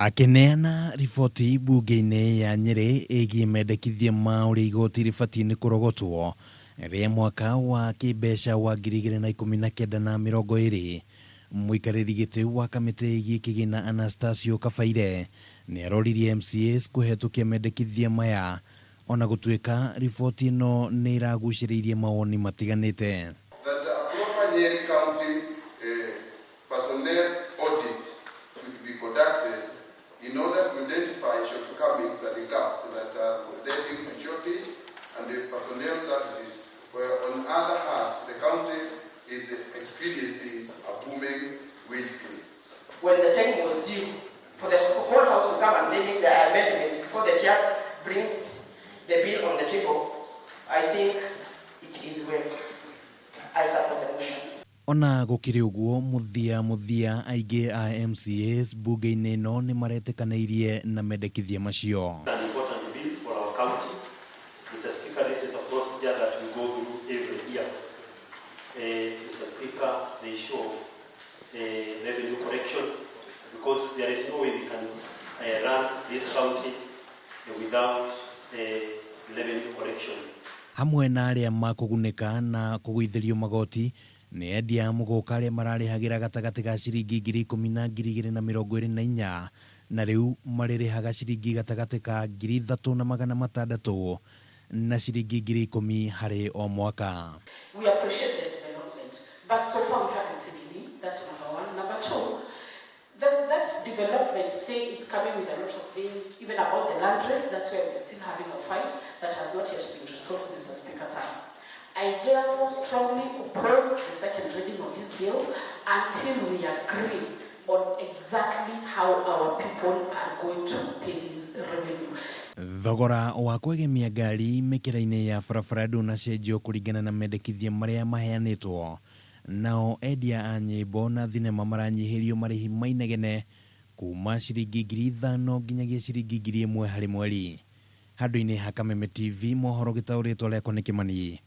Akineana riboti mbunge-ini ya Nyeri ĩgiĩ mendekithia ma ũrĩa igoti rĩbatiĩ nĩ kũrogotwo rĩa mwaka wa kĩmbeca wa 2019 na 2020, mũikarĩri gĩtĩ wa kamiti ĩgiĩ kigina Anastasio Kabaire nĩ aroririe MCAs kũhetũkia mendekithia maya, ona gutuika riboti ĩno nĩ ĩragucĩrĩirie mawoni matiganĩte. Nyeri County personnel audit should be conducted in order to identify shortcomings and gaps that are relating to shortage and the personnel services, where on other hands the county is experiencing a booming wage growth. When the time was due for the whole house to come and make the amendments before the chair brings the bill on the table, I think it is well. I support the motion. Ona gũkĩrĩ ũguo muthia aingĩ a MCAs mbunge-inĩ ĩno nĩ maretĩkanĩirie na mendekithia macio. An important bill for our county. Mr. Speaker, this is a procedure that we go through every year. Mr. Speaker, the issue of revenue correction, because there is no way we can run this county without revenue correction. Hamwe na arĩa makũgunĩka na kuguithĩrio magoti nĩ endia mũgũka arĩa mararĩhagĩra gatagatĩ ga ciringi 10,000 na 224 na rĩu marĩrĩhaga ciringi gatagatĩ ka 3,600 na ciringi 10,000 harĩ o mwaka. We appreciate the development, but so far we haven't seen any. That's number one. Number two, that development thing, it's coming with a lot of things, even about the land race. That's where we're still having a fight that has not yet been resolved, Mr. Speaker, sir. I therefore strongly oppose the second reading of this bill until we agree on exactly how our people are going to pay this revenue. Thogora wa kwegemia ngari mĩkĩra-inĩ ya barabara ndũnacenjio kũringana na mendekithia marĩa maheanĩtwo. Nao endia a nyĩmbo na thinema maranyihĩrio marĩhi ma inegene kuma ciringi 5,000 nginyagia ciringi 1,000 harĩ mweri. Handũ-inĩ ha Kameme TV, mohoro gĩtaũrĩtwo rĩakwa nĩ Kimani.